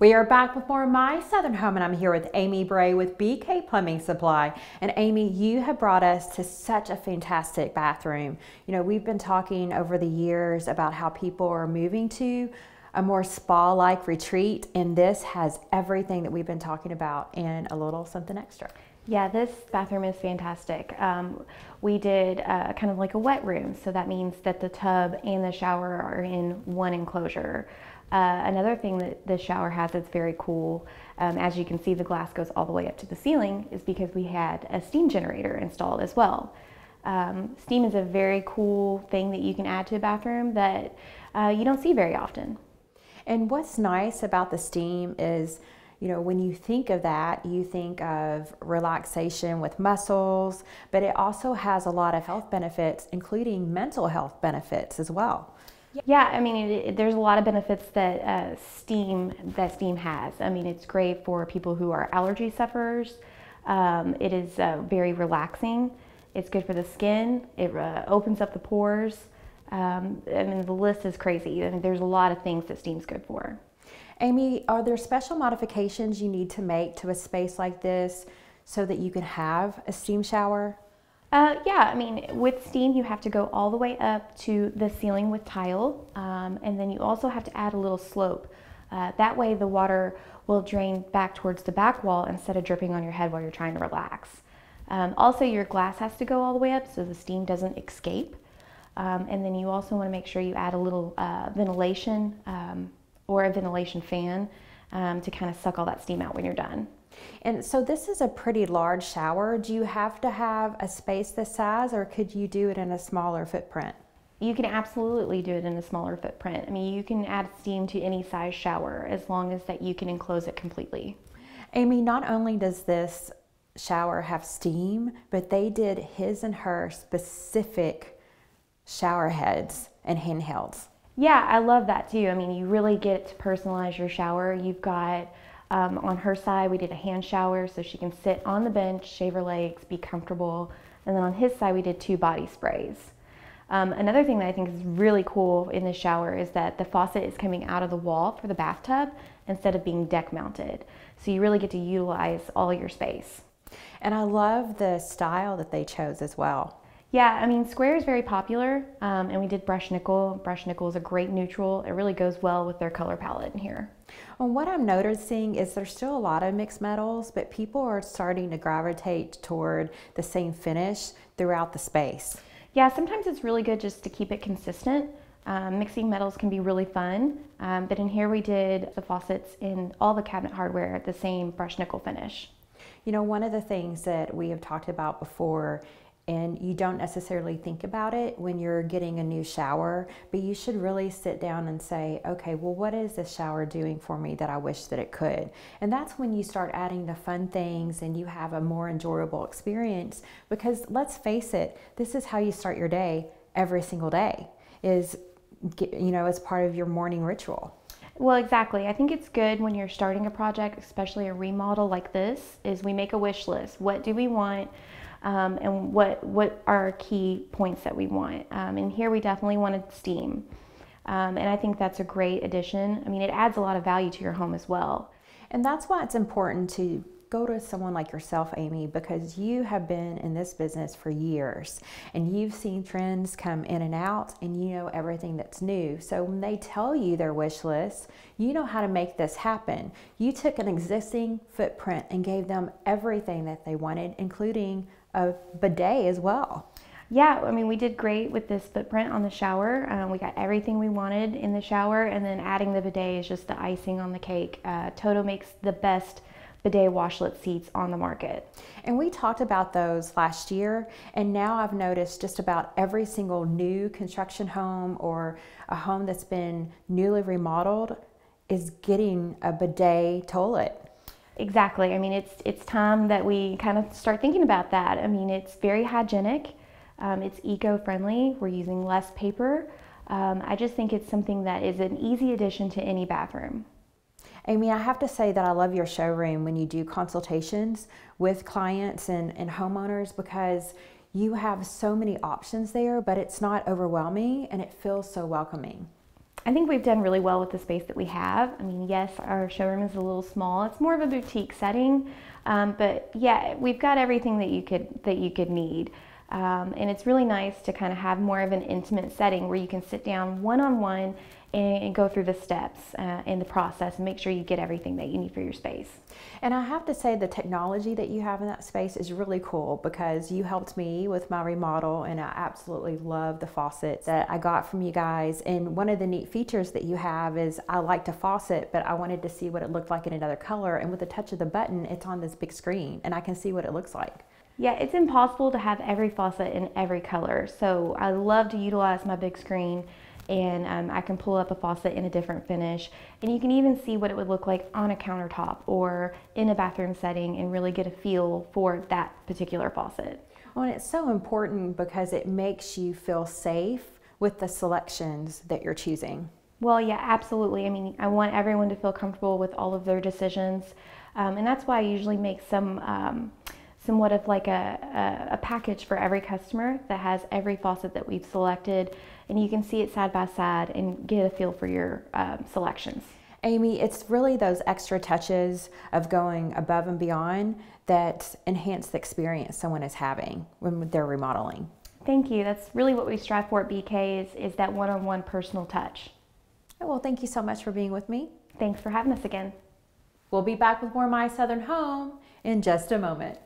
We are back with more of My Southern Home, and I'm here with Amy Bray with BK Plumbing Supply. And Amy, you have brought us to such a fantastic bathroom. You know, we've been talking over the years about how people are moving to a more spa-like retreat, and this has everything that we've been talking about and a little something extra. Yeah, this bathroom is fantastic. We did kind of like a wet room, so that means that the tub and the shower are in one enclosure. Another thing that the shower has that's very cool, as you can see the glass goes all the way up to the ceiling, is because we had a steam generator installed as well. Steam is a very cool thing that you can add to a bathroom that you don't see very often. And what's nice about the steam is, you know, when you think of that, you think of relaxation with muscles, but it also has a lot of health benefits, including mental health benefits as well. Yeah, I mean, there's a lot of benefits that steam has. I mean, it's great for people who are allergy sufferers. It is very relaxing. It's good for the skin. It opens up the pores. I mean, the list is crazy. I mean, there's a lot of things that steam's good for. Amy, are there special modifications you need to make to a space like this so that you can have a steam shower? Yeah, I mean, with steam, you have to go all the way up to the ceiling with tile, and then you also have to add a little slope. That way the water will drain back towards the back wall instead of dripping on your head while you're trying to relax. Also, your glass has to go all the way up so the steam doesn't escape. And then you also want to make sure you add a little ventilation or a ventilation fan to kind of suck all that steam out when you're done. And so this is a pretty large shower. Do you have to have a space this size, or could you do it in a smaller footprint? You can absolutely do it in a smaller footprint. I mean, you can add steam to any size shower as long as that you can enclose it completely. Amy, not only does this shower have steam, but they did his and her specific shower heads and handhelds. Yeah, I love that too. I mean, you really get to personalize your shower. You've got on her side, we did a hand shower so she can sit on the bench, shave her legs, be comfortable. And then on his side, we did 2 body sprays. Another thing that I think is really cool in the shower is that the faucet is coming out of the wall for the bathtub instead of being deck mounted. So you really get to utilize all your space. And I love the style that they chose as well. Yeah, I mean, square is very popular, and we did brush nickel. Brush nickel is a great neutral. It really goes well with their color palette in here. Well, what I'm noticing is there's still a lot of mixed metals, but people are starting to gravitate toward the same finish throughout the space. Yeah, sometimes it's really good just to keep it consistent. Mixing metals can be really fun, but in here we did the faucets in all the cabinet hardware at the same brush nickel finish. You know, one of the things that we have talked about before, and you don't necessarily think about it when you're getting a new shower, but you should really sit down and say, okay, well, what is this shower doing for me that I wish that it could? And that's when you start adding the fun things and you have a more enjoyable experience, because let's face it, this is how you start your day every single day, is, you know, as part of your morning ritual. Well, exactly. I think it's good when you're starting a project, especially a remodel like this, is we make a wish list. What do we want? And what are our key points that we want. And here we definitely wanted steam. And I think that's a great addition. I mean, it adds a lot of value to your home as well. And that's why it's important to go to someone like yourself, Amy, because you have been in this business for years and you've seen trends come in and out and you know everything that's new. So when they tell you their wish list, you know how to make this happen. You took an existing footprint and gave them everything that they wanted, including a bidet as well. Yeah, I mean, we did great with this footprint on the shower. We got everything we wanted in the shower, and then adding the bidet is just the icing on the cake. Toto makes the best bidet washlet seats on the market. And we talked about those last year, and now I've noticed just about every single new construction home or a home that's been newly remodeled is getting a bidet toilet. Exactly. I mean, it's time that we kind of start thinking about that. I mean, it's very hygienic. It's eco-friendly. We're using less paper. I just think it's something that is an easy addition to any bathroom. Amy, I have to say that I love your showroom when you do consultations with clients and homeowners, because you have so many options there, but it's not overwhelming and it feels so welcoming. I think we've done really well with the space that we have. I mean, yes, our showroom is a little small. It's more of a boutique setting, but yeah, we've got everything that you could need. And it's really nice to kind of have more of an intimate setting where you can sit down one-on-one and go through the steps in the process and make sure you get everything that you need for your space. And I have to say the technology that you have in that space is really cool, because you helped me with my remodel, and I absolutely love the faucets that I got from you guys. And one of the neat features that you have is, I liked a faucet, but I wanted to see what it looked like in another color, and with the touch of the button, it's on this big screen and I can see what it looks like. Yeah, it's impossible to have every faucet in every color, so I love to utilize my big screen, and I can pull up a faucet in a different finish, and you can even see what it would look like on a countertop or in a bathroom setting and really get a feel for that particular faucet. Well, and it's so important because it makes you feel safe with the selections that you're choosing. Well, yeah, absolutely. I mean, I want everyone to feel comfortable with all of their decisions, and that's why I usually make somewhat of like a package for every customer that has every faucet that we've selected, and you can see it side by side and get a feel for your selections. Amy, it's really those extra touches of going above and beyond that enhance the experience someone is having when they're remodeling. Thank you. That's really what we strive for at BK is that one-on-one personal touch. Well, thank you so much for being with me. Thanks for having us again. We'll be back with more My Southern Home in just a moment.